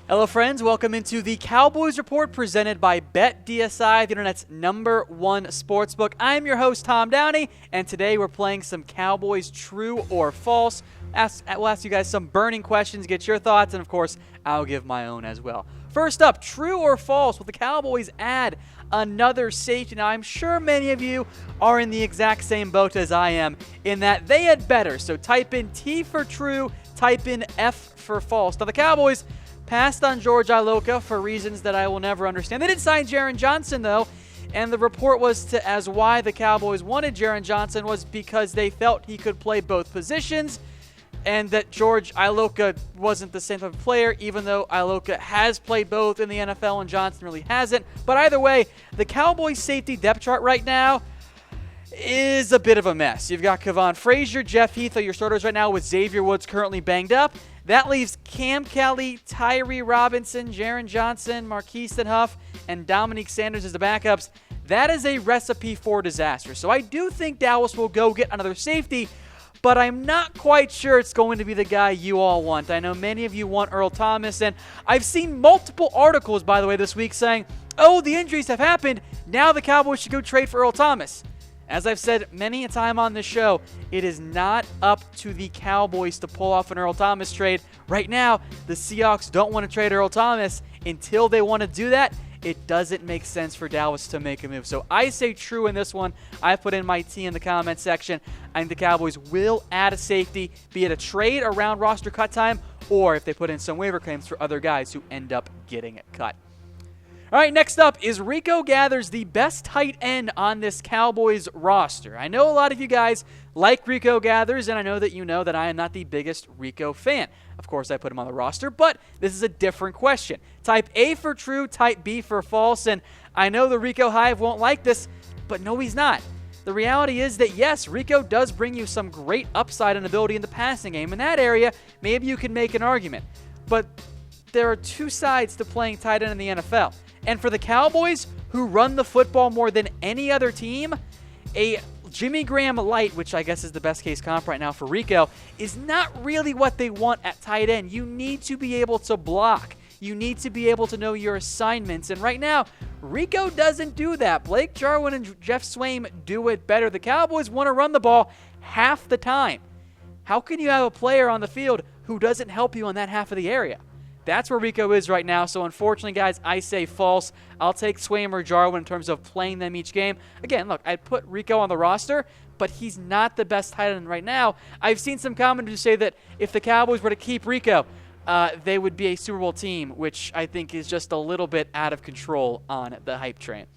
Hello friends, welcome into the Cowboys Report presented by BetDSI, the internet's #1 sportsbook. I'm your host, Tom Downey, and today we're playing some Cowboys True or False. We'll ask you guys some burning questions, get your thoughts, and of course, I'll give my own as well. First up, True or False, will the Cowboys add another safety? Now, I'm sure many of you are in the exact same boat as I am, in that they had better. So type in T for True, type in F for False. Now, the Cowboys passed on George Iloka for reasons that I will never understand. They did sign Jaron Johnson, though, and the report was as why the Cowboys wanted Jaron Johnson was because they felt he could play both positions and that George Iloka wasn't the same type of player, even though Iloka has played both in the NFL and Johnson really hasn't. But either way, the Cowboys safety depth chart right now is a bit of a mess. You've got Kevon Frazier, Jeff Heath are your starters right now, with Xavier Woods currently banged up. That leaves Cam Kelly, Tyree Robinson, Jaron Johnson, Marquise Huff, and Dominique Sanders as the backups. That is a recipe for disaster. So I do think Dallas will go get another safety, but I'm not quite sure it's going to be the guy you all want. I know many of you want Earl Thomas, and I've seen multiple articles, by the way, this week saying, oh, the injuries have happened, now the Cowboys should go trade for Earl Thomas. As I've said many a time on this show, it is not up to the Cowboys to pull off an Earl Thomas trade. Right now, the Seahawks don't want to trade Earl Thomas. Until they want to do that, it doesn't make sense for Dallas to make a move. So I say true in this one. I put in my T in the comment section. I think the Cowboys will add a safety, be it a trade around roster cut time, or if they put in some waiver claims for other guys who end up getting cut. All right, next up, is Rico Gathers the best tight end on this Cowboys roster? I know a lot of you guys like Rico Gathers, and I know that you know that I am not the biggest Rico fan. Of course, I put him on the roster, but this is a different question. Type A for true, type B for false, and I know the Rico Hive won't like this, but no, he's not. The reality is that, yes, Rico does bring you some great upside and ability in the passing game. In that area, maybe you can make an argument. But there are two sides to playing tight end in the NFL. And for the Cowboys, who run the football more than any other team, a Jimmy Graham light, which I guess is the best case comp right now for Rico, is not really what they want at tight end. You need to be able to block. You need to be able to know your assignments. And right now, Rico doesn't do that. Blake Jarwin and Jeff Swaim do it better. The Cowboys want to run the ball half the time. How can you have a player on the field who doesn't help you in that half of the area? That's where Rico is right now. So unfortunately, guys, I say false. I'll take Swaim or Jarwin in terms of playing them each game. Again, look, I'd put Rico on the roster, but he's not the best tight end right now. I've seen some commenters say that if the Cowboys were to keep Rico, they would be a Super Bowl team, which I think is just a little bit out of control on the hype train.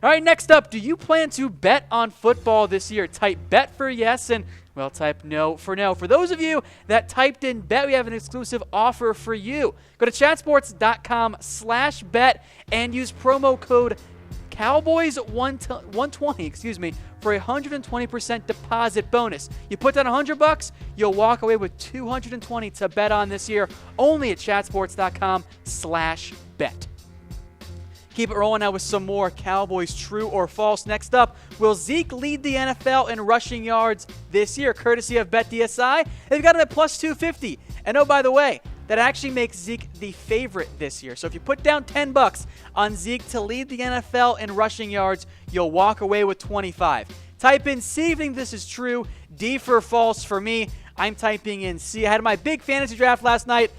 All right, next up, do you plan to bet on football this year? Type bet for yes and, well, type no for no. For those of you that typed in bet, we have an exclusive offer for you. Go to chatsports.com/bet and use promo code Cowboys120, for a 120% deposit bonus. You put down $100, you'll walk away with $220 to bet on this year, only at chatsports.com/bet. Keep it rolling now with some more Cowboys True or False. Next up, will Zeke lead the NFL in rushing yards this year? Courtesy of BetDSI, they've got him at plus 250. And oh, by the way, that actually makes Zeke the favorite this year. So if you put down $10 on Zeke to lead the NFL in rushing yards, you'll walk away with 25. Type in C if you think this is true, D for false for me. I'm typing in C. I had my big fantasy draft last night,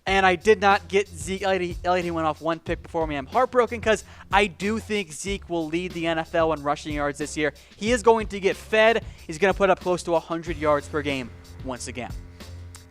and I did not get Zeke Elliott. He went off one pick before me. I'm heartbroken because I do think Zeke will lead the NFL in rushing yards this year. He is going to get fed. He's going to put up close to 100 yards per game once again.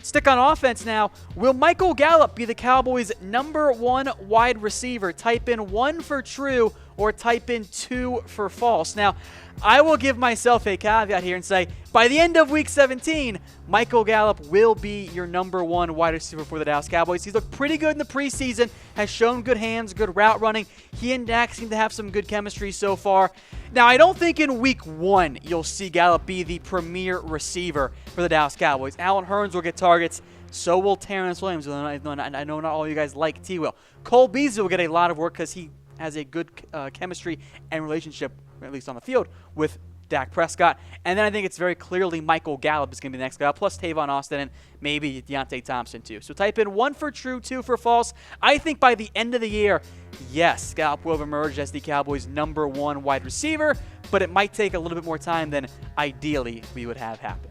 Stick on offense now. Will Michael Gallup be the Cowboys' #1 wide receiver? Type in 1 for true or type in 2 for false. Now, I will give myself a caveat here and say, by the end of Week 17, Michael Gallup will be your #1 wide receiver for the Dallas Cowboys. He's looked pretty good in the preseason, has shown good hands, good route running. He and Dak seem to have some good chemistry so far. Now, I don't think in Week 1 you'll see Gallup be the premier receiver for the Dallas Cowboys. Allen Hurns will get targets. So will Terrence Williams. I know not all of you guys like T. Will. Cole Beasley will get a lot of work because he has a good chemistry and relationship, at least on the field, with Dak Prescott. And then I think it's very clearly Michael Gallup is going to be the next guy, plus Tavon Austin and maybe Deontay Thompson too. So type in 1 for true, 2 for false. I think by the end of the year, yes, Gallup will have emerged as the Cowboys' #1 wide receiver, but it might take a little bit more time than ideally we would have happen.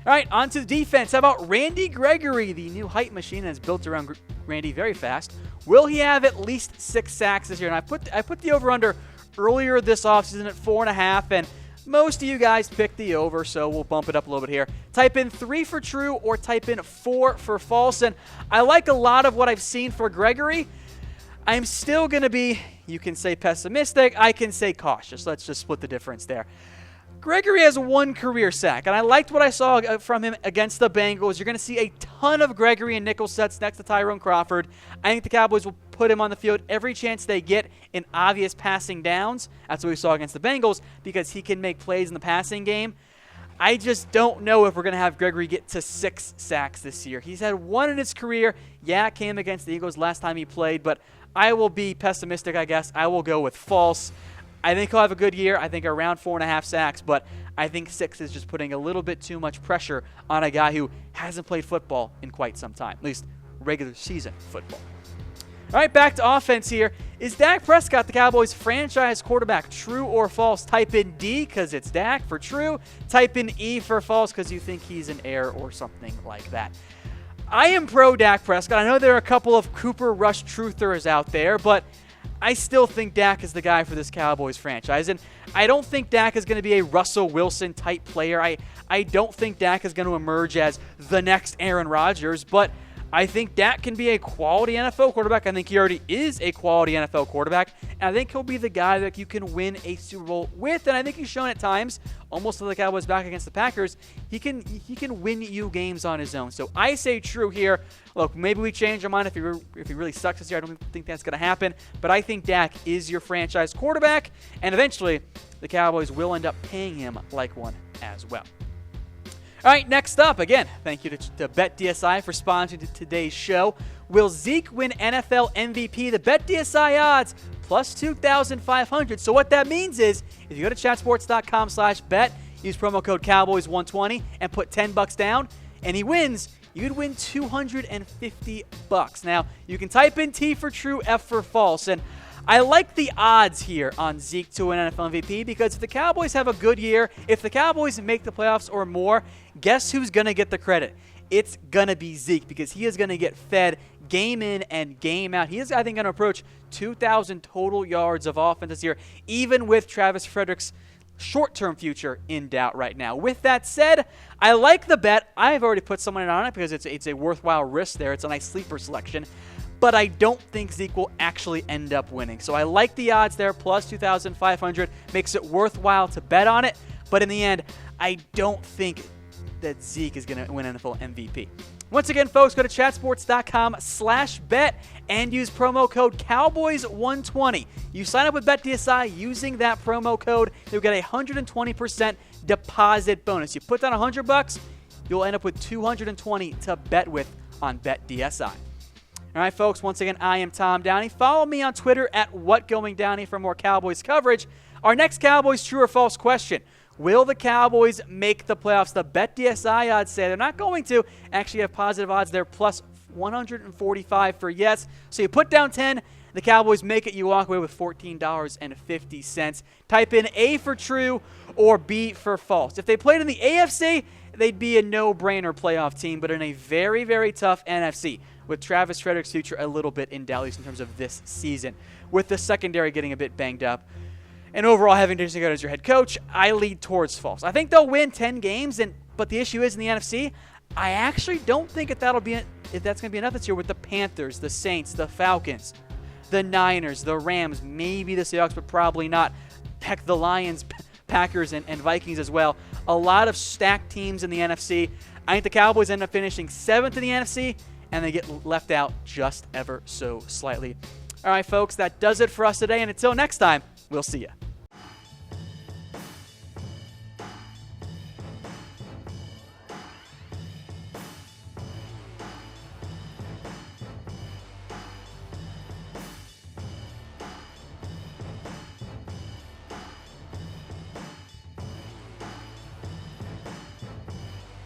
All right, on to the defense. How about Randy Gregory, the new hype machine that's built around Randy very fast? Will he have at least 6 sacks this year? And I put the over-under earlier this offseason at 4.5, and most of you guys picked the over, so we'll bump it up a little bit here. Type in 3 for true or type in 4 for false, and I like a lot of what I've seen for Gregory. I'm still going to be, you can say pessimistic, I can say cautious. Let's just split the difference there. Gregory has 1 career sack, and I liked what I saw from him against the Bengals. You're going to see a ton of Gregory and nickel sets next to Tyrone Crawford. I think the Cowboys will put him on the field every chance they get in obvious passing downs. That's what we saw against the Bengals because he can make plays in the passing game. I just don't know if we're going to have Gregory get to 6 sacks this year. He's had 1 in his career. Yeah, it came against the Eagles last time he played, but I will be pessimistic, I guess. I will go with false. I think he'll have a good year. I think around 4.5 sacks, but I think 6 is just putting a little bit too much pressure on a guy who hasn't played football in quite some time, at least regular season football. All right, back to offense here. Is Dak Prescott the Cowboys' franchise quarterback? True or false? Type in D because it's Dak for true. Type in E for false because you think he's an heir or something like that. I am pro Dak Prescott. I know there are a couple of Cooper Rush truthers out there, but I still think Dak is the guy for this Cowboys franchise. And I don't think Dak is going to be a Russell Wilson type player. I don't think Dak is going to emerge as the next Aaron Rodgers, but I think Dak can be a quality NFL quarterback. I think he already is a quality NFL quarterback. And I think he'll be the guy that you can win a Super Bowl with. And I think he's shown at times, almost to the Cowboys back against the Packers, he can win you games on his own. So I say true here. Look, maybe we change our mind if he really sucks this year. I don't think that's going to happen. But I think Dak is your franchise quarterback. And eventually, the Cowboys will end up paying him like one as well. All right, next up, again, thank you to BetDSI for sponsoring today's show. Will Zeke win NFL MVP? The BetDSI odds, plus 2,500. So what that means is, if you go to chatsports.com/bet, use promo code Cowboys120 and put $10 down, and he wins, you'd win $250. Now, you can type in T for true, F for false, and I like the odds here on Zeke to win NFL MVP because if the Cowboys have a good year, if the Cowboys make the playoffs or more, guess who's going to get the credit? It's going to be Zeke because he is going to get fed game in and game out. He is, I think, going to approach 2,000 total yards of offense this year, even with Travis Frederick's short-term future in doubt right now. With that said, I like the bet. I've already put someone on it because it's a worthwhile risk there. It's a nice sleeper selection. But I don't think Zeke will actually end up winning. So I like the odds there, plus 2,500. Makes it worthwhile to bet on it. But in the end, I don't think that Zeke is going to win NFL MVP. Once again, folks, go to chatsports.com/bet and use promo code Cowboys120. You sign up with BetDSI using that promo code, you'll get a 120% deposit bonus. You put down $100, you'll end up with $220 to bet with on BetDSI. All right, folks, once again, I am Tom Downey. Follow me on Twitter at WhatGoingDowney for more Cowboys coverage. Our next Cowboys true or false question: will the Cowboys make the playoffs? The BetDSI odds say they're not going to. Actually have positive odds there, plus 145 for yes. So you put down 10, the Cowboys make it, you walk away with $14.50. Type in A for true or B for false. If they played in the AFC, they'd be a no-brainer playoff team, but in a very, very tough NFC, with Travis Frederick's future a little bit in doubt, at least in terms of this season, with the secondary getting a bit banged up, and overall having Jason Garrett as your head coach, I lead towards false. I think they'll win 10 games, but the issue is in the NFC, I actually don't think if that's going to be enough this year with the Panthers, the Saints, the Falcons, the Niners, the Rams, maybe the Seahawks, but probably not. Heck, the Lions, Packers, and Vikings as well. A lot of stacked teams in the NFC. I think the Cowboys end up finishing 7th in the NFC, and they get left out just ever so slightly. All right, folks, that does it for us today, and until next time, we'll see you.